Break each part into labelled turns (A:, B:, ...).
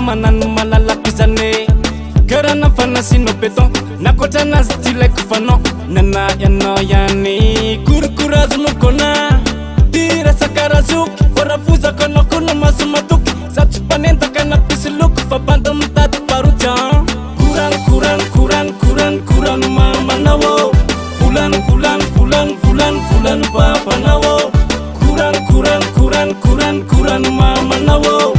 A: manano malalapizane karana fanasino beton nakotrana sy ty laiko fanao nana ianao ihany korokoroazo mokona ty resakarazoky vorafozako anao kono maso matoky satry mpanentaka napisy loko fa banda mitady parotian kurano mamanao volano babanao kurano mamanao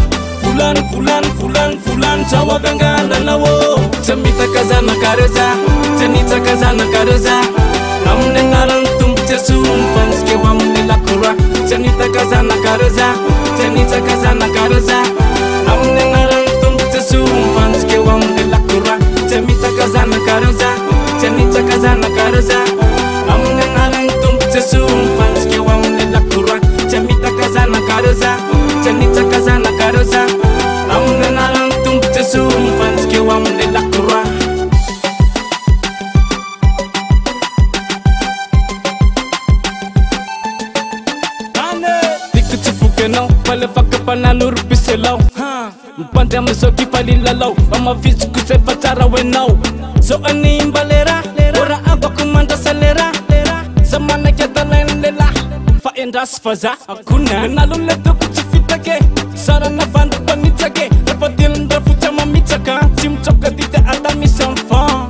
A: volano jawagangalanao tamitakazana kareza tanitakazana kareza amne naran tumte sum fanske wamne lakura tanitakazana kareza tanitakazana kareza amne naran tumte sum fanske wamne lakura tamitakazana kareza tanitakazana kareza amne naran tumte sum fanske wamne lakura tamitakazana kareza tanitakazana kareza amne naran tumte sum fanske wamne lakura não vale faca para no rubiselão mpande amsoki falilalau ama físico se fatara wenau so ani imbalera ora aba kumanda salera zamana ya dalela fa endas faza akuna nalule to kuchifitake sara na vandu panitage repatil ndafu chama mitaka chimchoka dite adami sanfa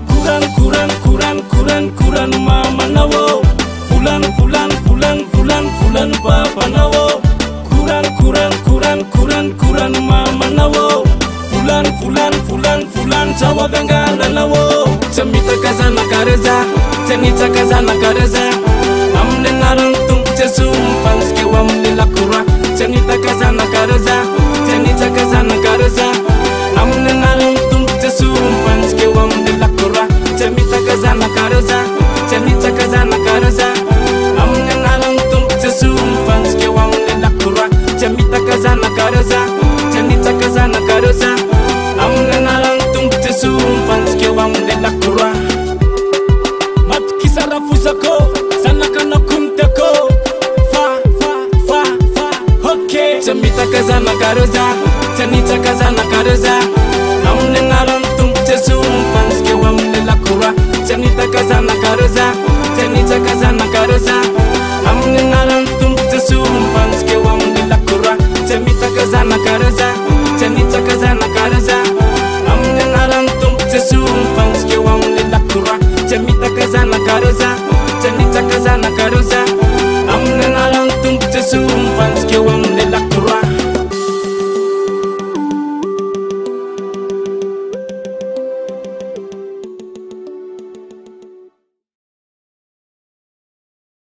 A: kuran mama nawo fulan baba nawo kuran mama nawo fulan jawabengala nawo tamitakazana kareza tanitakazana kareza amne naran tumte sum fanske wamne lakura tanitakazana kareza tanitakazana kareza amne naran tumte sum fanske wamne lakura tamitakazana kareza tanitakazana kareza amne naran tumte sum fanske wamne lakura tamitakazana kareza tanitakazana kareza amne naran tumte sum fanske wamne lakura matkisara fuzako sanakana kumteko fa okay tamitakazana kareza tanitakazana kareza amne naran tumte sum fanske wamne lakura tanitakazana kareza tanitakazana kareza amne naran tumte sum fanske wamne lakura tamitakazana kareza tanitakazana kareza amne naran tumte sum fanske wamne lakura tamitakazana kareza tanitakazana kareza amne naran tumte sum fanske wamne lakura